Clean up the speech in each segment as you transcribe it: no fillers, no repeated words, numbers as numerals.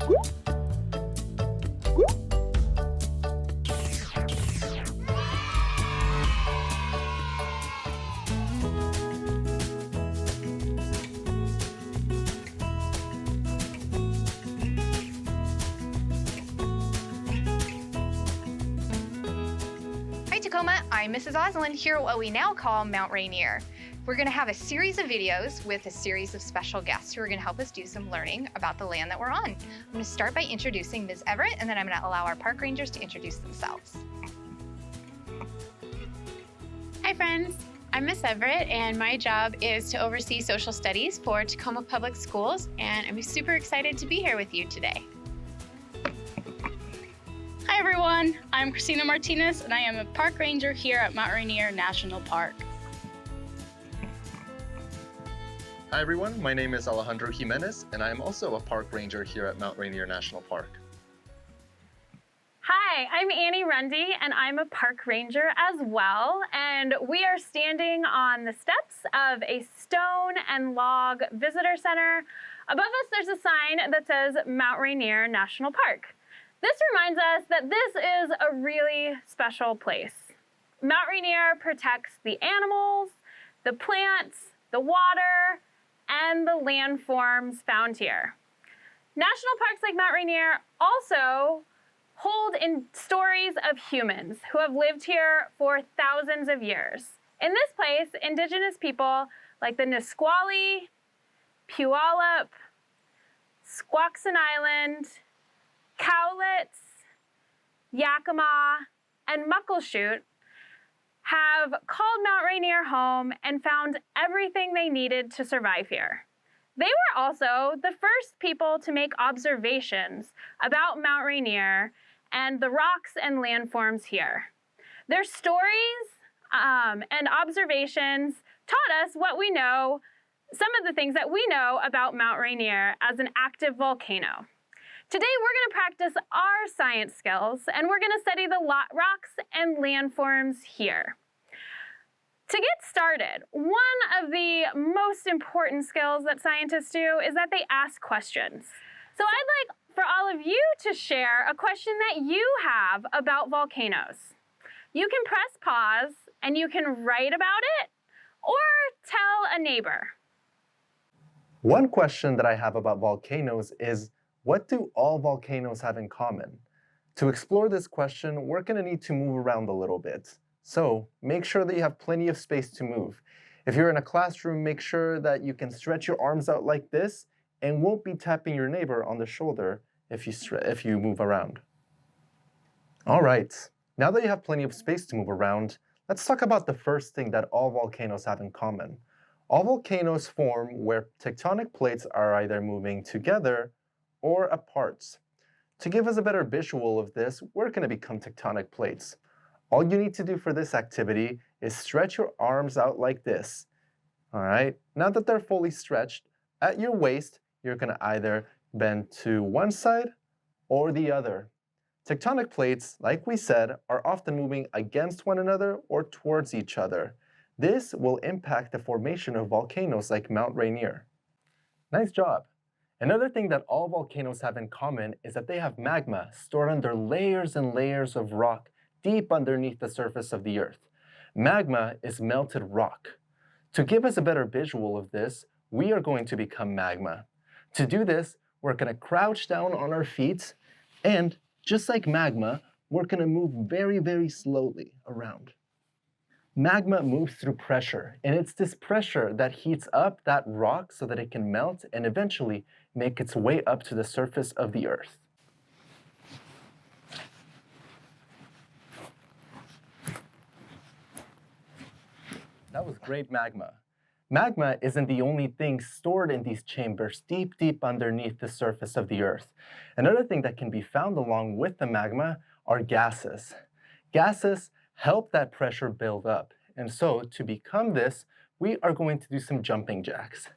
Hi Tacoma, I'm Mrs. Osland here at what we now call Mount Rainier. We're going to have a series of videos with a series of special guests who are going to help us do some learning about the land that we're on. I'm going to start by introducing Ms. Everett, and then I'm going to allow our park rangers to introduce themselves. Hi friends, I'm Miss Everett and my job is to oversee social studies for Tacoma Public Schools, and I'm super excited to be here with you today. Hi everyone, I'm Christina Martinez and I am a park ranger here at Mount Rainier National Park. Hi everyone, my name is Alejandro Jimenez and I am also a park ranger here at Mount Rainier National Park. Hi, I'm Annie Rundy and I'm a park ranger as well, and we are standing on the steps of a stone and log visitor center. Above us there's a sign that says Mount Rainier National Park. This reminds us that this is a really special place. Mount Rainier protects the animals, the plants, the water, and the landforms found here. National parks like Mount Rainier also hold in stories of humans who have lived here for thousands of years. In this place, indigenous people like the Nisqually, Puyallup, Squaxin Island, Cowlitz, Yakima, and Muckleshoot have called Mount Rainier home and found everything they needed to survive here. They were also the first people to make observations about Mount Rainier and the rocks and landforms here. Their stories and observations taught us what we know, some of the things that we know about Mount Rainier as an active volcano. Today, we're going to practice our science skills, and we're going to study the rocks and landforms here. To get started, one of the most important skills that scientists do is that they ask questions. So I'd like for all of you to share a question that you have about volcanoes. You can press pause, and you can write about it, or tell a neighbor. One question that I have about volcanoes is, what do all volcanoes have in common? To explore this question, we're going to need to move around a little bit. So make sure that you have plenty of space to move. If you're in a classroom, make sure that you can stretch your arms out like this and won't be tapping your neighbor on the shoulder if you move around. All right, now that you have plenty of space to move around, let's talk about the first thing that all volcanoes have in common. All volcanoes form where tectonic plates are either moving together or apart. To give us a better visual of this, we're going to become tectonic plates. All you need to do for this activity is stretch your arms out like this. All right, now that they're fully stretched, at your waist, you're going to either bend to one side or the other. Tectonic plates, like we said, are often moving against one another or towards each other. This will impact the formation of volcanoes like Mount Rainier. Nice job. Another thing that all volcanoes have in common is that they have magma stored under layers and layers of rock deep underneath the surface of the earth. Magma is melted rock. To give us a better visual of this, we are going to become magma. To do this, we're going to crouch down on our feet, and just like magma, we're going to move very, very slowly around. Magma moves through pressure, and it's this pressure that heats up that rock so that it can melt and eventually make its way up to the surface of the earth. That was great magma. Magma isn't the only thing stored in these chambers deep, deep underneath the surface of the earth. Another thing that can be found along with the magma are gases. Gases help that pressure build up. And so to become this, we are going to do some jumping jacks.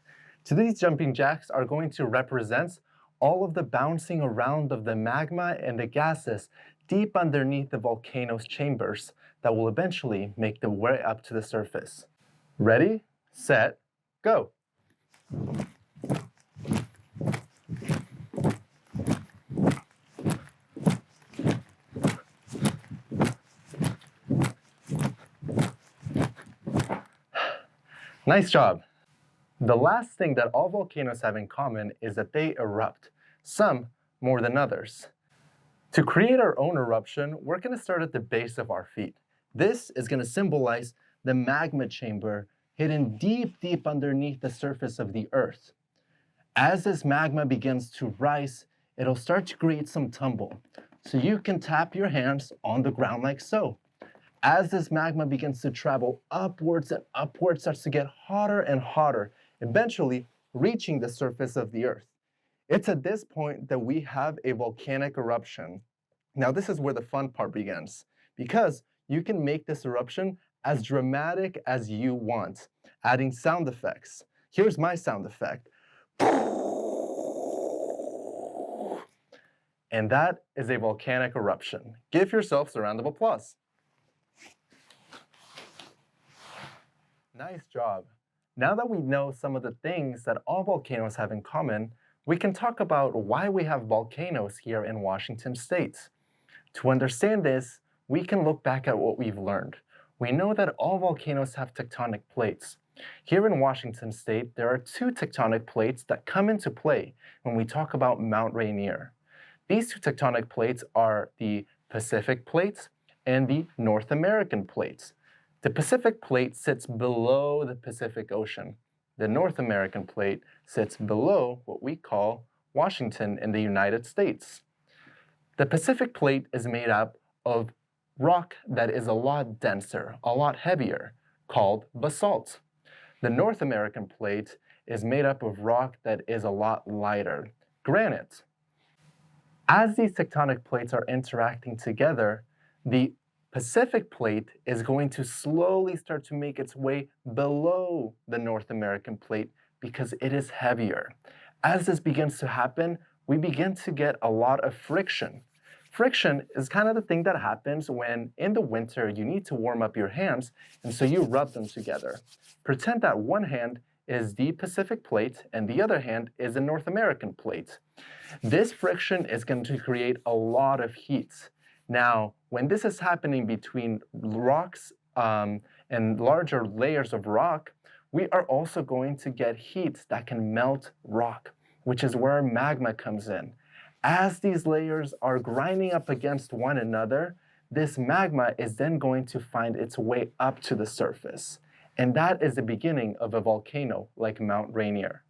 So these jumping jacks are going to represent all of the bouncing around of the magma and the gases deep underneath the volcano's chambers that will eventually make their way up to the surface. Ready, set, go. Nice job. The last thing that all volcanoes have in common is that they erupt, some more than others. To create our own eruption, we're going to start at the base of our feet. This is going to symbolize the magma chamber hidden deep, deep underneath the surface of the Earth. As this magma begins to rise, it'll start to create some tumble. So you can tap your hands on the ground like so. As this magma begins to travel upwards and upwards, starts to get hotter and hotter, eventually reaching the surface of the Earth. It's at this point that we have a volcanic eruption. Now this is where the fun part begins, because you can make this eruption as dramatic as you want, adding sound effects. Here's my sound effect. And that is a volcanic eruption. Give yourselves a round of applause. Nice job. Now that we know some of the things that all volcanoes have in common, we can talk about why we have volcanoes here in Washington State. To understand this, we can look back at what we've learned. We know that all volcanoes have tectonic plates. Here in Washington State, there are two tectonic plates that come into play when we talk about Mount Rainier. These two tectonic plates are the Pacific Plate and the North American Plate. The Pacific Plate sits below the Pacific Ocean. The North American Plate sits below what we call Washington in the United States. The Pacific Plate is made up of rock that is a lot denser, a lot heavier, called basalt. The North American Plate is made up of rock that is a lot lighter, granite. As these tectonic plates are interacting together, the Pacific Plate is going to slowly start to make its way below the North American Plate because it is heavier. As this begins to happen, we begin to get a lot of friction. Friction is kind of the thing that happens when in the winter you need to warm up your hands, and so you rub them together. Pretend that one hand is the Pacific Plate and the other hand is the North American Plate. This friction is going to create a lot of heat. Now, when this is happening between rocks and larger layers of rock, we are also going to get heat that can melt rock, which is where magma comes in. As these layers are grinding up against one another, this magma is then going to find its way up to the surface. And that is the beginning of a volcano like Mount Rainier.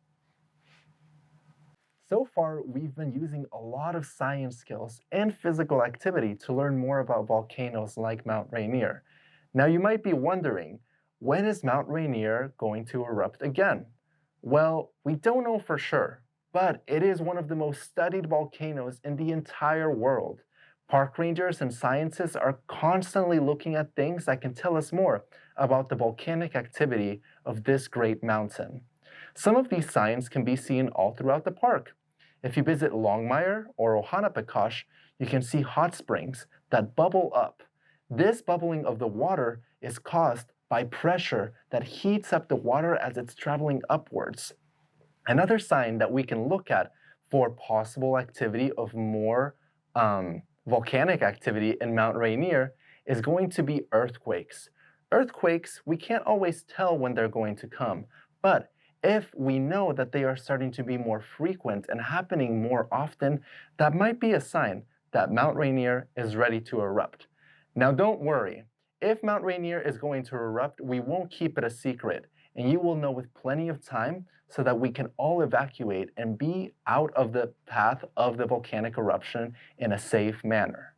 So far, we've been using a lot of science skills and physical activity to learn more about volcanoes like Mount Rainier. Now you might be wondering, when is Mount Rainier going to erupt again? Well, we don't know for sure, but it is one of the most studied volcanoes in the entire world. Park rangers and scientists are constantly looking at things that can tell us more about the volcanic activity of this great mountain. Some of these signs can be seen all throughout the park. If you visit Longmire or Ohanapekosh, you can see hot springs that bubble up. This bubbling of the water is caused by pressure that heats up the water as it's traveling upwards. Another sign that we can look at for possible activity of more volcanic activity in Mount Rainier is going to be earthquakes. Earthquakes, we can't always tell when they're going to come, but if we know that they are starting to be more frequent and happening more often, that might be a sign that Mount Rainier is ready to erupt. Now don't worry, if Mount Rainier is going to erupt, we won't keep it a secret, and you will know with plenty of time so that we can all evacuate and be out of the path of the volcanic eruption in a safe manner.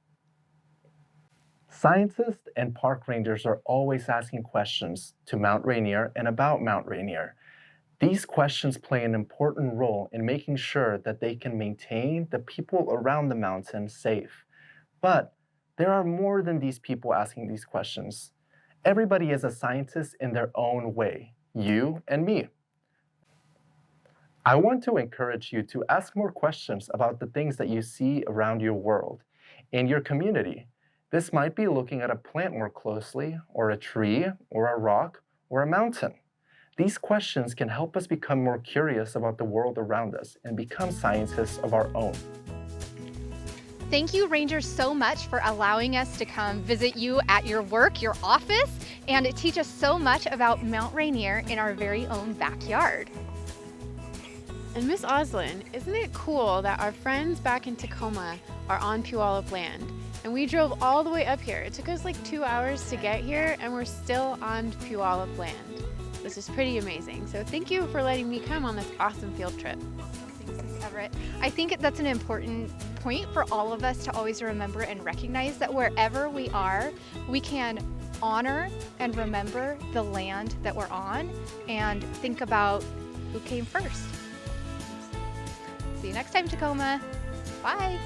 Scientists and park rangers are always asking questions to Mount Rainier and about Mount Rainier. These questions play an important role in making sure that they can maintain the people around the mountain safe. But there are more than these people asking these questions. Everybody is a scientist in their own way, you and me. I want to encourage you to ask more questions about the things that you see around your world, in your community. This might be looking at a plant more closely, or a tree, or a rock, or a mountain. These questions can help us become more curious about the world around us and become scientists of our own. Thank you, Rangers, so much for allowing us to come visit you at your work, your office, and teach us so much about Mount Rainier in our very own backyard. And Miss Oslin, isn't it cool that our friends back in Tacoma are on Puyallup land? And we drove all the way up here. It took us like 2 hours to get here, and we're still on Puyallup land. This is pretty amazing. So thank you for letting me come on this awesome field trip. Thanks, Miss Everett. I think that's an important point for all of us to always remember and recognize that wherever we are, we can honor and remember the land that we're on and think about who came first. See you next time, Tacoma. Bye.